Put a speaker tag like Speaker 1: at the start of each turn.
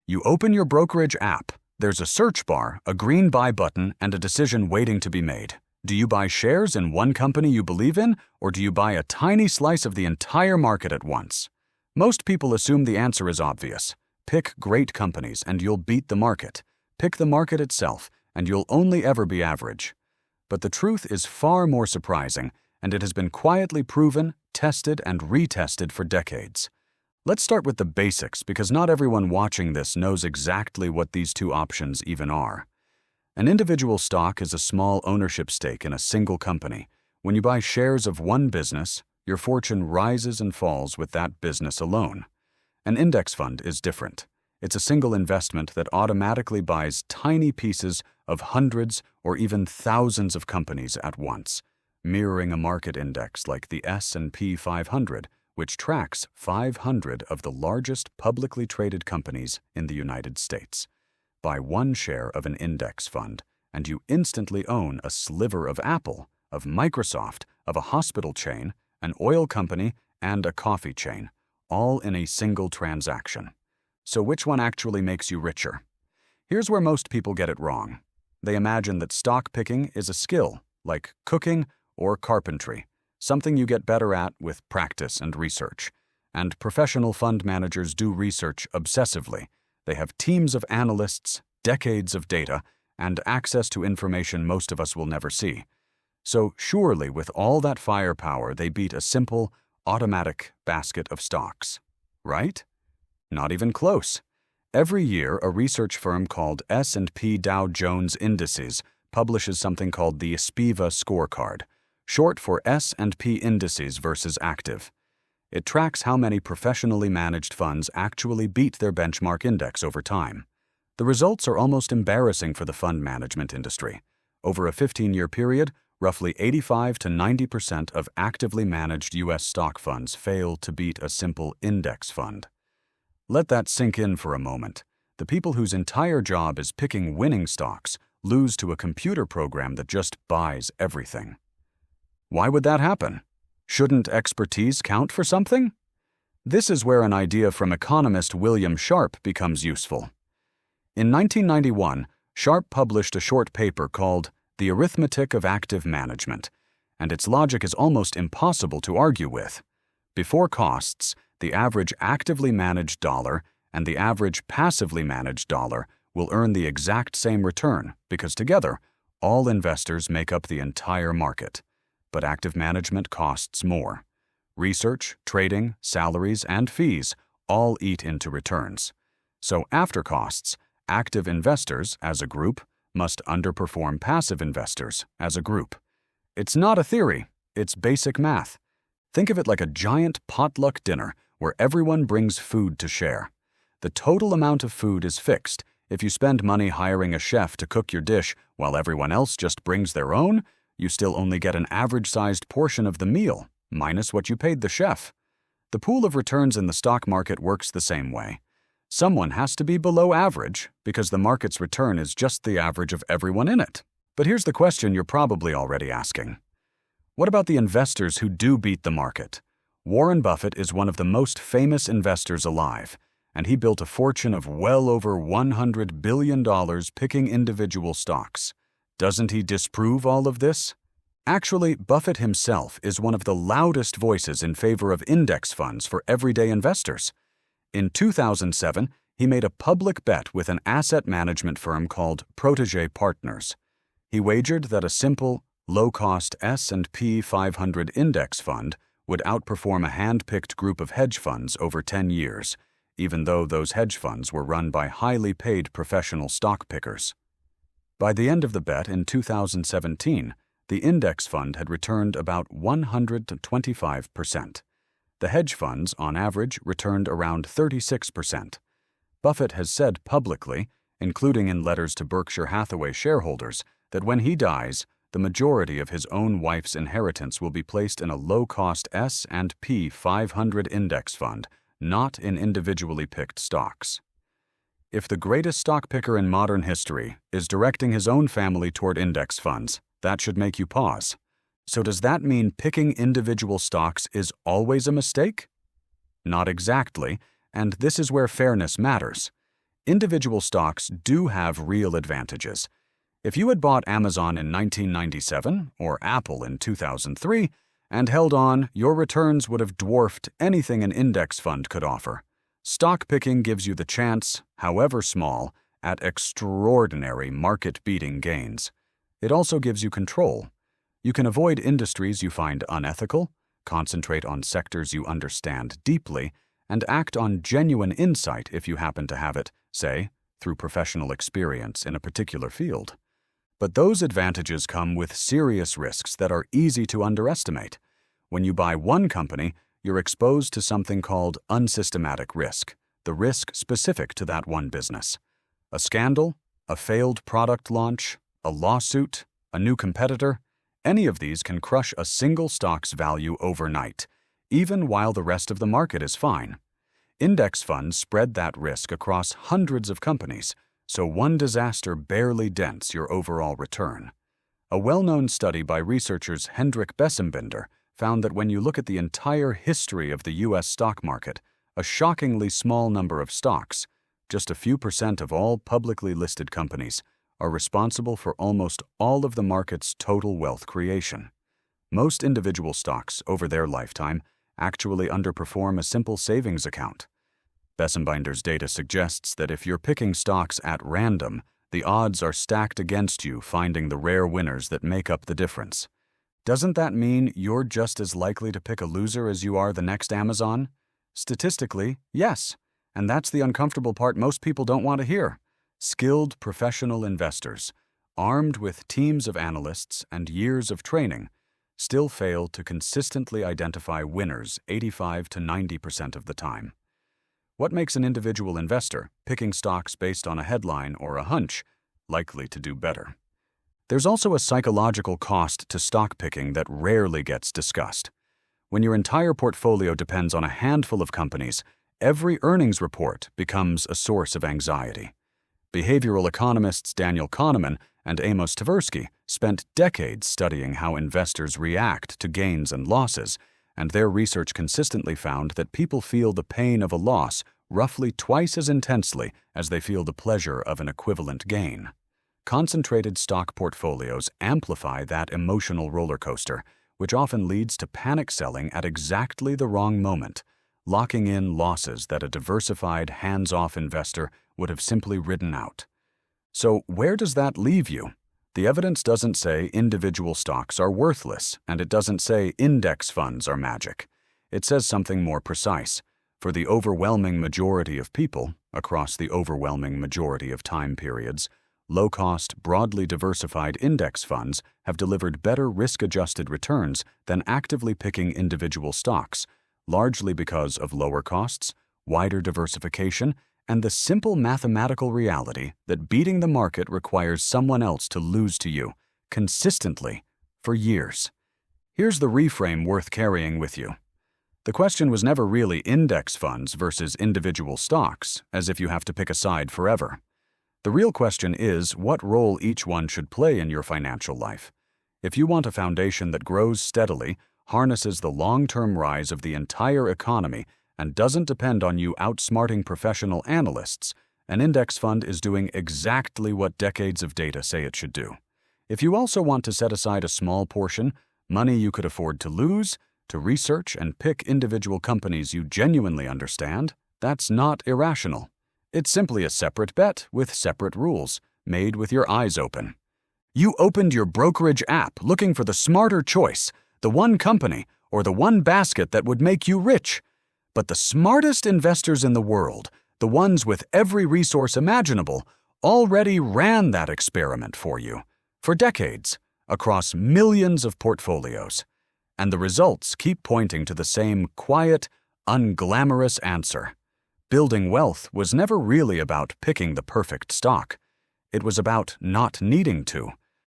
Speaker 1: You open your brokerage app. There's a search bar, a green buy button, and a decision waiting to be made. Do you buy shares in one company you believe in, or do you buy a tiny slice of the entire market at once? Most people assume the answer is obvious. Pick great companies and you'll beat the market. Pick the market itself and you'll only ever be average. But the truth is far more surprising, and it has been quietly proven, tested, and retested for decades. Let's start with the basics, because not everyone watching this knows exactly what these two options even are. An individual stock is a small ownership stake in a single company. When you buy shares of one business, your fortune rises and falls with that business alone. An index fund is different. It's a single investment that automatically buys tiny pieces of hundreds or even thousands of companies at once, mirroring a market index like the S&P 500, which tracks 500 of the largest publicly traded companies in the United States. Buy one share of an index fund, and you instantly own a sliver of Apple, of Microsoft, of a hospital chain, an oil company, and a coffee chain, all in a single transaction. So which one actually makes you richer? Here's where most people get it wrong. They imagine that stock picking is a skill, like cooking or carpentry, something you get better at with practice and research. And professional fund managers do research obsessively. They have teams of analysts, decades of data, and access to information most of us will never see. So surely with all that firepower, they beat a simple, automatic basket of stocks. Right? Not even close. Every year, a research firm called S&P Dow Jones Indices publishes something called the SPIVA Scorecard, short for S&P Indices versus Active. It tracks how many professionally managed funds actually beat their benchmark index over time. The results are almost embarrassing for the fund management industry. Over a 15-year period, roughly 85 to 90% of actively managed U.S. stock funds fail to beat a simple index fund. Let that sink in for a moment. The people whose entire job is picking winning stocks lose to a computer program that just buys everything. Why would that happen? Shouldn't expertise count for something? This is where an idea from economist William Sharpe becomes useful. In 1991, Sharpe published a short paper called The Arithmetic of Active Management, and its logic is almost impossible to argue with. Before costs, the average actively managed dollar and the average passively managed dollar will earn the exact same return because together, all investors make up the entire market. But active management costs more. Research, trading, salaries, and fees all eat into returns. So after costs, active investors, as a group, must underperform passive investors, as a group. It's not a theory, it's basic math. Think of it like a giant potluck dinner where everyone brings food to share. The total amount of food is fixed. If you spend money hiring a chef to cook your dish while everyone else just brings their own, you still only get an average-sized portion of the meal, minus what you paid the chef. The pool of returns in the stock market works the same way. Someone has to be below average because the market's return is just the average of everyone in it. But here's the question you're probably already asking. What about the investors who do beat the market? Warren Buffett is one of the most famous investors alive, and he built a fortune of well over $100 billion picking individual stocks. Doesn't he disprove all of this? Actually, Buffett himself is one of the loudest voices in favor of index funds for everyday investors. In 2007, he made a public bet with an asset management firm called Protégé Partners. He wagered that a simple, low-cost S&P 500 index fund would outperform a hand-picked group of hedge funds over 10 years, even though those hedge funds were run by highly paid professional stock pickers. By the end of the bet in 2017, the index fund had returned about 125%. The hedge funds, on average, returned around 36%. Buffett has said publicly, including in letters to Berkshire Hathaway shareholders, that when he dies, the majority of his own wife's inheritance will be placed in a low-cost S&P 500 index fund, not in individually picked stocks. If the greatest stock picker in modern history is directing his own family toward index funds, that should make you pause. So does that mean picking individual stocks is always a mistake? Not exactly, and this is where fairness matters. individual stocks do have real advantages. If you had bought Amazon in 1997 or Apple in 2003 and held on, your returns would have dwarfed anything an index fund could offer. Stock picking gives you the chance, however small, at extraordinary market-beating gains. It also gives you control. You can avoid industries you find unethical, concentrate on sectors you understand deeply, and act on genuine insight if you happen to have it, say, through professional experience in a particular field. But those advantages come with serious risks that are easy to underestimate. When you buy one company, you're exposed to something called unsystematic risk, the risk specific to that one business. A scandal, a failed product launch, a lawsuit, a new competitor, any of these can crush a single stock's value overnight, even while the rest of the market is fine. Index funds spread that risk across hundreds of companies, so one disaster barely dents your overall return. A well-known study by researchers Hendrik Bessembinder found that when you look at the entire history of the U.S. stock market, a shockingly small number of stocks, just a few % of all publicly listed companies, are responsible for almost all of the market's total wealth creation. Most individual stocks, over their lifetime, actually underperform a simple savings account. Bessembinder's data suggests that if you're picking stocks at random, the odds are stacked against you finding the rare winners that make up the difference. Doesn't that mean you're just as likely to pick a loser as you are the next Amazon? Statistically, yes, and that's the uncomfortable part most people don't want to hear. Skilled professional investors, armed with teams of analysts and years of training, still fail to consistently identify winners 85 to 90% of the time. What makes an individual investor, picking stocks based on a headline or a hunch, likely to do better? There's also a psychological cost to stock picking that rarely gets discussed. When your entire portfolio depends on a handful of companies, every earnings report becomes a source of anxiety. Behavioral economists Daniel Kahneman and Amos Tversky spent decades studying how investors react to gains and losses, and their research consistently found that people feel the pain of a loss roughly twice as intensely as they feel the pleasure of an equivalent gain. Concentrated stock portfolios amplify that emotional roller coaster, which often leads to panic selling at exactly the wrong moment, locking in losses that a diversified, hands-off investor would have simply ridden out. So where does that leave you? The evidence doesn't say individual stocks are worthless, and it doesn't say index funds are magic. It says something more precise. For the overwhelming majority of people, across the overwhelming majority of time periods, low-cost, broadly diversified index funds have delivered better risk-adjusted returns than actively picking individual stocks, largely because of lower costs, wider diversification, and the simple mathematical reality that beating the market requires someone else to lose to you, consistently, for years. Here's the reframe worth carrying with you. The question was never really index funds versus individual stocks, as if you have to pick a side forever. The real question is what role each one should play in your financial life. If you want a foundation that grows steadily, harnesses the long-term rise of the entire economy, and doesn't depend on you outsmarting professional analysts, an index fund is doing exactly what decades of data say it should do. If you also want to set aside a small portion, money you could afford to lose, to research and pick individual companies you genuinely understand, that's not irrational. It's simply a separate bet with separate rules, made with your eyes open. You opened your brokerage app looking for the smarter choice, the one company, or the one basket that would make you rich. But the smartest investors in the world, the ones with every resource imaginable, already ran that experiment for you, for decades, across millions of portfolios. And the results keep pointing to the same quiet, unglamorous answer. Building wealth was never really about picking the perfect stock. It was about not needing to.